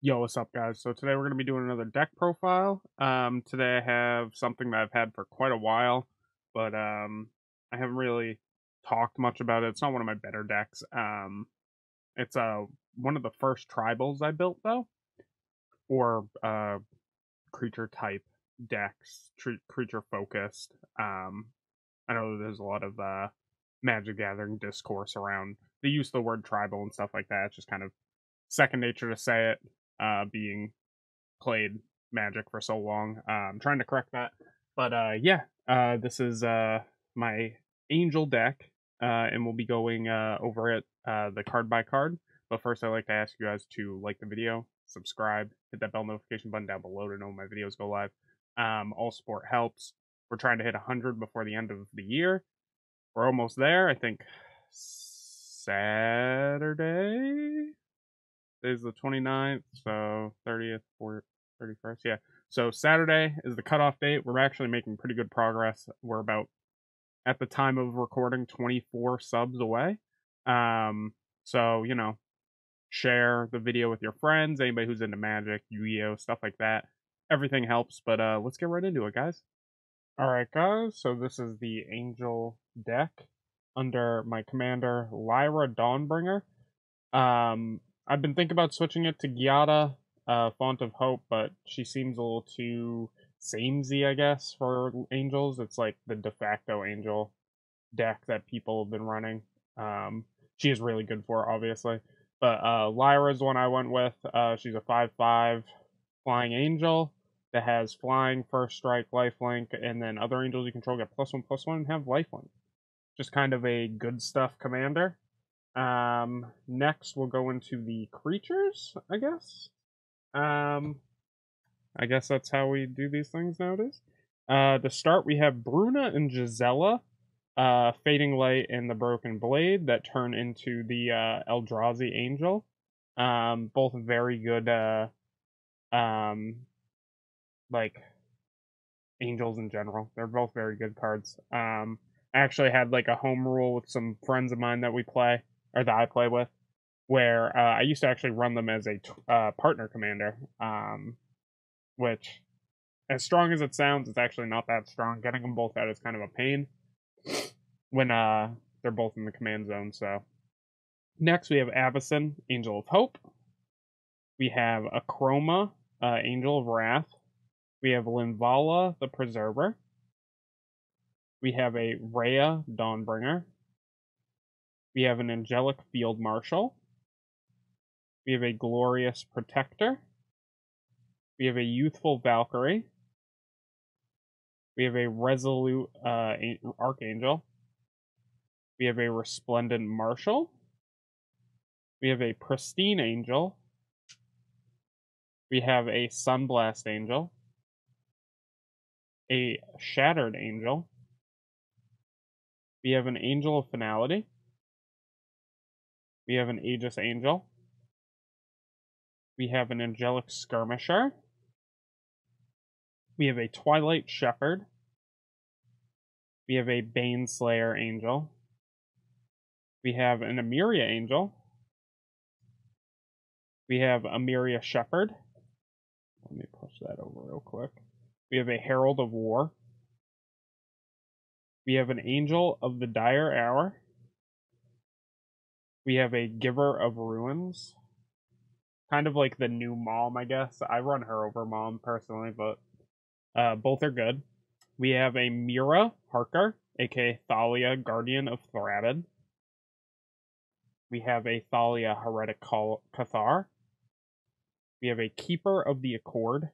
Yo, what's up, guys? So today we're going to be doing another deck profile. Today I have something that I've had for quite a while, but I haven't really talked much about it. It's not one of my better decks. It's one of the first tribals I built though, or creature type decks, creature focused. I know that there's a lot of Magic Gathering discourse around the use of the word tribal and stuff like that. It's just kind of second nature to say it, being played Magic for so long. I'm trying to correct that. But yeah, this is my Angel deck, and we'll be going over it the card by card. But first, I'd like to ask you guys to like the video, subscribe, hit that bell notification button down below to know when my videos go live. All support helps. We're trying to hit 100 before the end of the year. We're almost there. I think Saturday is the 29th, so 30th, 4th, 31st. Yeah. So Saturday is the cutoff date. We're actually making pretty good progress. We're about, at the time of recording, 24 subs away. So, share the video with your friends, anybody who's into Magic, Yu-Gi-Oh, stuff like that. Everything helps, but let's get right into it, guys. All right, guys. So this is the Angel deck under my commander, Lyra Dawnbringer. I've been thinking about switching it to Giada, Font of Hope, but she seems a little too samey, I guess, for angels. It's like the de facto angel deck that people have been running. She is really good for it, obviously. But Lyra's one I went with. She's a 5/5 flying angel that has flying, first strike, lifelink, and then other angels you control get +1/+1 and have lifelink. Just kind of a good stuff commander. Next we'll go into the creatures, I guess. I guess that's how we do these things nowadays. To start, we have Bruna and Gisela, Fading Light and the Broken Blade that turn into the Eldrazi Angel. Both very good, um, like angels in general. They're both very good cards. I actually had like a home rule with some friends of mine that we play, or that I play with, where I used to actually run them as a partner commander, which, as strong as it sounds, it's actually not that strong. Getting them both out is kind of a pain when they're both in the command zone. So next we have Avacyn, Angel of Hope. We have Akroma, Angel of Wrath. We have Linvala, the Preserver. We have a Rhea, Dawnbringer. We have an Angelic Field Marshal. We have a Glorious Protector. We have a Youthful Valkyrie. We have a Resolute Archangel. We have a Resplendent Marshal. We have a Pristine Angel. We have a Sunblast Angel. A Shattered Angel. We have an Angel of Finality. We have an Aegis Angel. We have an Angelic Skirmisher. We have a Twilight Shepherd. We have a Baneslayer Angel. We have an Emiria Angel. We have Emiria Shepherd. Let me push that over real quick. We have a Herald of War. We have an Angel of the Dire Hour. We have a Giver of Ruins. Kind of like the new Mom, I guess. I run her over Mom personally, but both are good. We have a Mira Harker, aka Thalia, Guardian of Thraben. We have a Thalia Heretic Cathar. We have a Keeper of the Accord.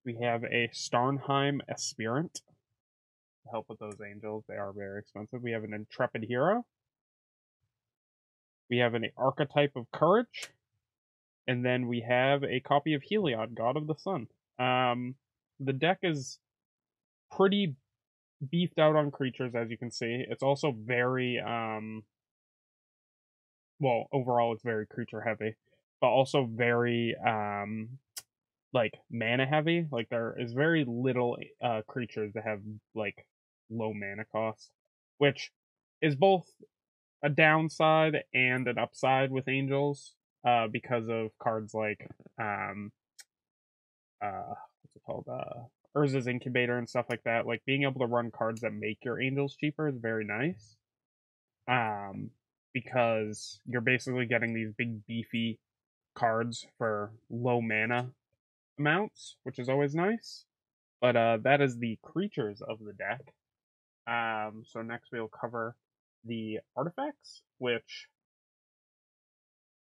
We have a Starnheim Aspirant to help with those angels. They are very expensive. We have an Intrepid Hero. We have an Archetype of Courage. And then we have a copy of Heliod, God of the Sun. The deck is pretty beefed out on creatures, as you can see. It's also very, well, overall it's very creature heavy, but also very, like, mana heavy. Like, there is very little creatures that have, like, low mana cost, which is both a downside and an upside with angels. because of cards like what's it called? Urza's Incubator and stuff like that. Like being able to run cards that make your angels cheaper is very nice. Because you're basically getting these big beefy cards for low mana amounts, which is always nice. But that is the creatures of the deck. So next we'll cover the artifacts, which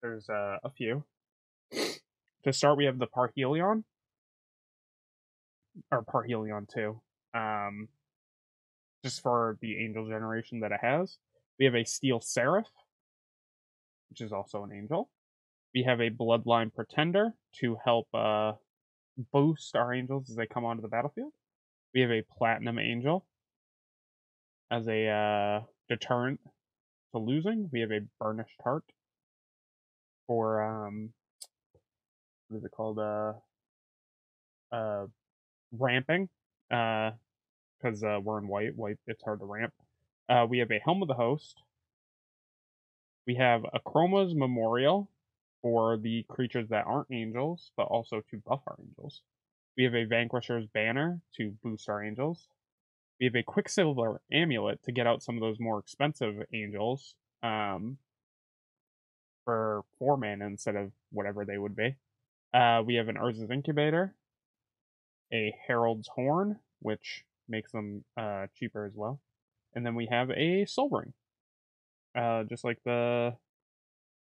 there's a few. To start, we have the Parhelion, or Parhelion 2. Just for the angel generation that it has. We have a Steel Seraph, which is also an angel. We have a Bloodline Pretender to help boost our angels as they come onto the battlefield. We have a Platinum Angel as a deterrent to losing. We have a Burnished Heart for what is it called? Ramping. Because we're in white. White, it's hard to ramp. We have a Helm of the Host. We have a Chroma's Memorial for the creatures that aren't angels, but also to buff our angels. We have a Vanquisher's Banner to boost our angels. We have a Quicksilver Amulet to get out some of those more expensive angels for 4 mana instead of whatever they would be. We have an Urza's Incubator, a Herald's Horn, which makes them cheaper as well. And then we have a Soul Ring. Just like the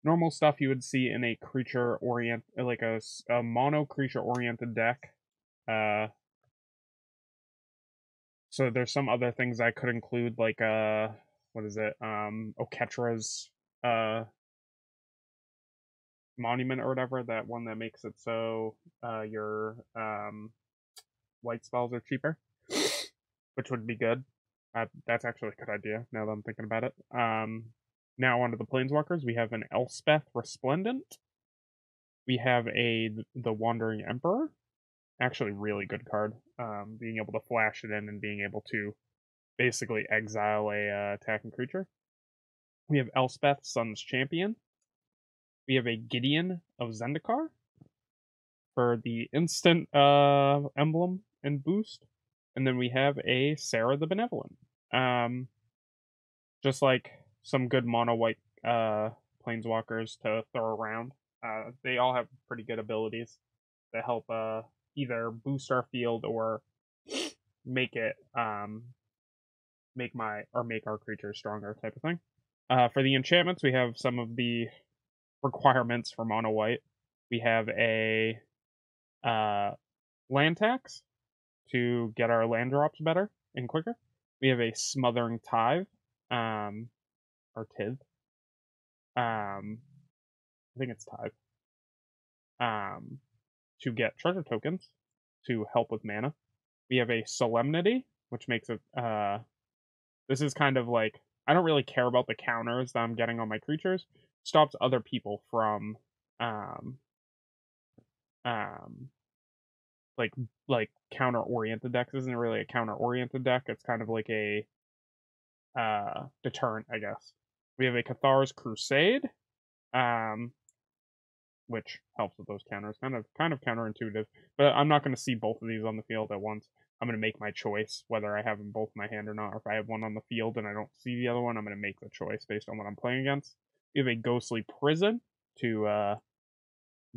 normal stuff you would see in a creature orient, like a mono creature oriented deck. So there's some other things I could include, like what is it? Oketra's Monument or whatever, that one that makes it so your white spells are cheaper, which would be good. That's actually a good idea now that I'm thinking about it. Now onto the Planeswalkers. We have an Elspeth Resplendent. We have the Wandering Emperor. Actually, really good card. Being able to flash it in and being able to basically exile a attacking creature. We have Elspeth, Sun's Champion. We have a Gideon of Zendikar for the instant emblem and boost. And then we have a Sarah the Benevolent. Just like some good mono white planeswalkers to throw around. They all have pretty good abilities that help either boost our field or make it make our creatures stronger type of thing. For the enchantments, we have some of the requirements for mono white. We have a land tax to get our land drops better and quicker. We have a Smothering Tithe, or Tithe. I think it's Tithe. To get treasure tokens to help with mana. We have a Solemnity, which makes it this is kind of like, I don't really care about the counters that I'm getting on my creatures. Stops other people from like counter oriented decks. This isn't really a counter oriented deck. It's kind of like a deterrent, I guess. We have a Cathar's Crusade, which helps with those counters. Kind of counterintuitive, but I'm not going to see both of these on the field at once. I'm going to make my choice whether I have them both in my hand or not. Or if I have one on the field and I don't see the other one, I'm going to make the choice based on what I'm playing against. We have a Ghostly Prison to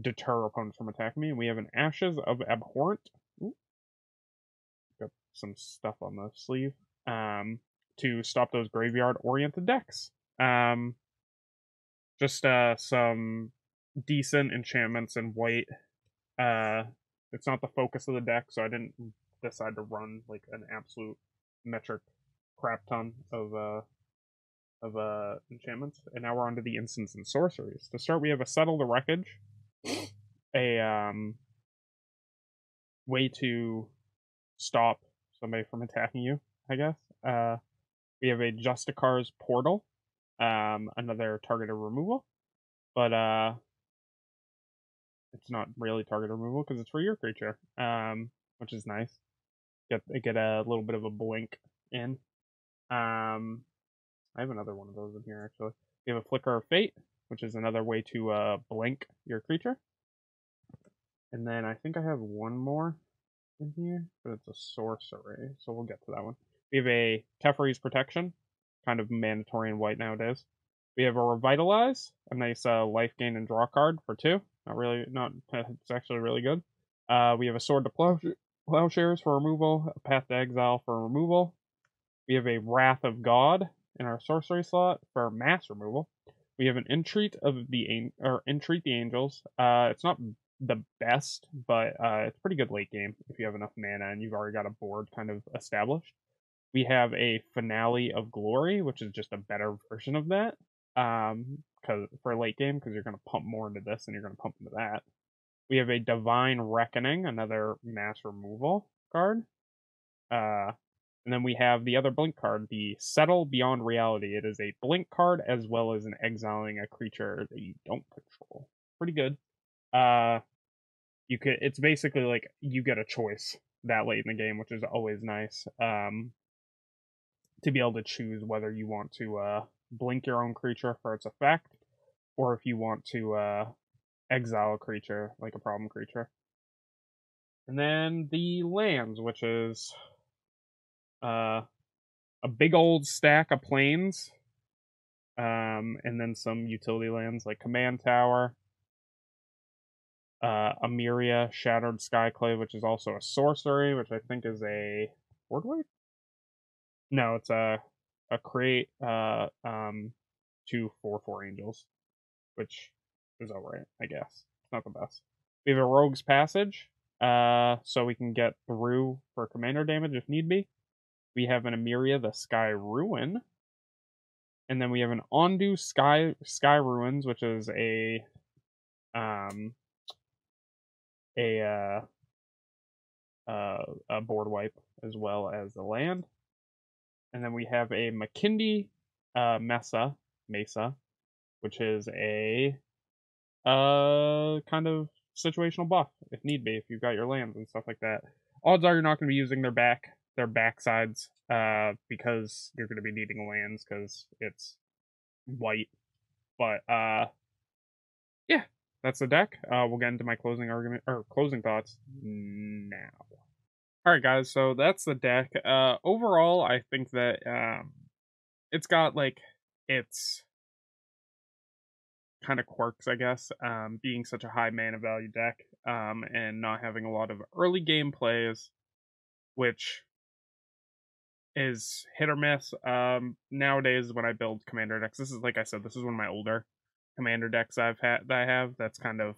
deter opponents from attacking me. And we have an Ashes of Abhorrent. Ooh. Got some stuff on the sleeve. To stop those graveyard-oriented decks. Just some decent enchantments in white. It's not the focus of the deck, so I didn't decide to run like an absolute metric crap ton of enchantments. And now we're on to the instants and sorceries. To start, we have a Settle the Wreckage, a way to stop somebody from attacking you, I guess. We have a Justicar's Portal, another targeted removal, but it's not really target removal because it's for your creature, which is nice. Get a little bit of a blink in. I have another one of those in here actually. We have a Flicker of Fate which is another way to blink your creature. And then I think I have one more in here, but it's a sorcery, so we'll get to that one. We have a Teferi's Protection, kind of mandatory in white nowadays. We have a Revitalize, a nice life gain and draw card for 2. It's actually really good. We have a Sword to Plowshares for removal, a Path to Exile for removal. We have a Wrath of God in our sorcery slot for mass removal. We have an Entreat Entreat the Angels. It's not the best, but it's pretty good late game if you have enough mana and you've already got a board kind of established. We have a Finale of Glory, which is just a better version of that, because for late game, because you're going to pump more into this than you're going to pump into that. We have a Divine Reckoning, another mass removal card. And then we have the other blink card, the Settle Beyond Reality. It is a blink card as well as an exiling a creature that you don't control. Pretty good. It's basically like you get a choice that late in the game, which is always nice. To be able to choose whether you want to blink your own creature for its effect, or if you want to exile a creature, like a problem creature. And then the lands, which is a big old stack of plains, and then some utility lands like Command Tower, Amiria, Shattered Skyclave, which is also a sorcery, which I think is a board wipe? No, it's a create 2/4/4 angels, which is alright, I guess. It's not the best. We have a Rogue's Passage, so we can get through for commander damage if need be. We have an Amiria, the Sky Ruin. And then we have an Ondu Sky Ruins, which is a board wipe as well as a land. And then we have a Makindi Mesa, which is a kind of situational buff if need be, if you've got your lands and stuff like that. Odds are you're not going to be using their backsides, because you're going to be needing lands because it's white. But yeah, that's the deck. We'll get into my closing thoughts now. All right, guys. So that's the deck. Overall, I think that it's got like its kind of quirks, I guess, being such a high mana value deck, and not having a lot of early game plays, which is hit or miss. Nowadays, when I build commander decks, this is, like I said, this is one of my older commander decks I have that's kind of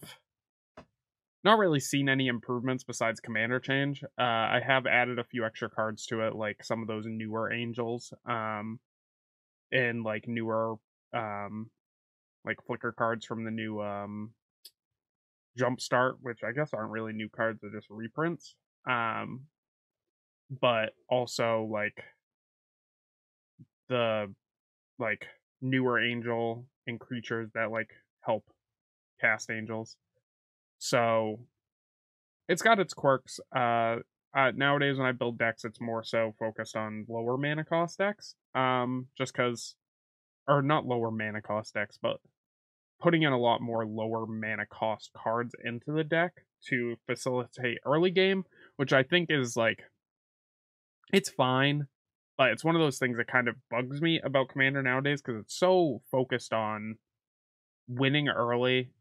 not really seen any improvements besides commander change. I have added a few extra cards to it, like some of those newer angels, and like newer like flicker cards from the new Jumpstart, which I guess aren't really new cards, they're just reprints. But also like the like newer angel and creatures that like help cast angels. So it's got its quirks. Nowadays when I build decks, it's more so focused on lower mana cost decks. Just because, or not lower mana cost decks, but putting in a lot more lower mana cost cards into the deck to facilitate early game, which I think is like, it's fine, but it's one of those things that kind of bugs me about Commander nowadays because it's so focused on winning early,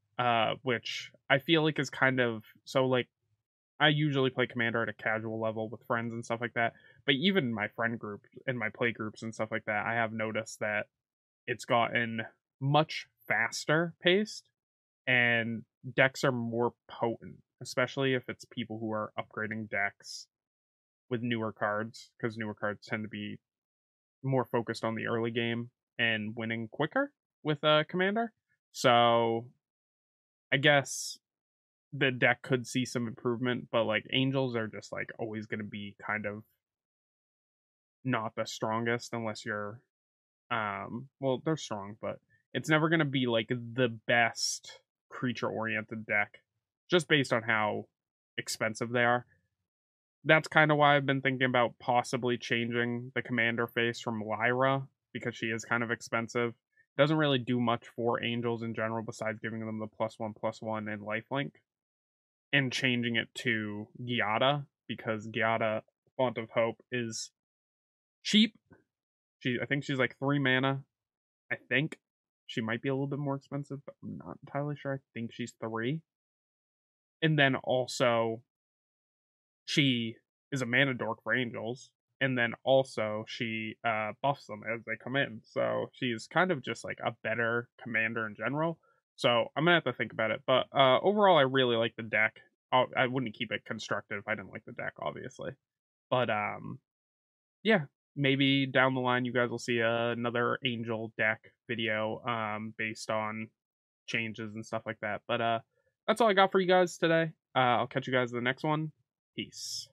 which I feel like is kind of, so like, I usually play Commander at a casual level with friends and stuff like that, but even my friend group and my play groups and stuff like that, I have noticed that it's gotten much faster paced and decks are more potent, especially if it's people who are upgrading decks with newer cards, because newer cards tend to be more focused on the early game and winning quicker with Commander. So I guess the deck could see some improvement, but like angels are just like always going to be kind of not the strongest unless you're well, they're strong, but it's never going to be like the best creature oriented deck just based on how expensive they are. That's kind of why I've been thinking about possibly changing the commander face from Lyra, because she is kind of expensive, Doesn't really do much for angels in general besides giving them the +1/+1 and lifelink, and changing it to Giada, because Giada, Font of Hope, is cheap. I think she's like 3 mana. I think she might be a little bit more expensive, but I'm not entirely sure. I think she's 3. And then also, she is a mana dork for angels, and then also she buffs them as they come in. So she's kind of just like a better commander in general. So I'm gonna have to think about it. But overall, I really like the deck. I wouldn't keep it constructed if I didn't like the deck, obviously. But yeah, maybe down the line you guys will see another angel deck video based on changes and stuff like that. But that's all I got for you guys today. I'll catch you guys in the next one. Peace.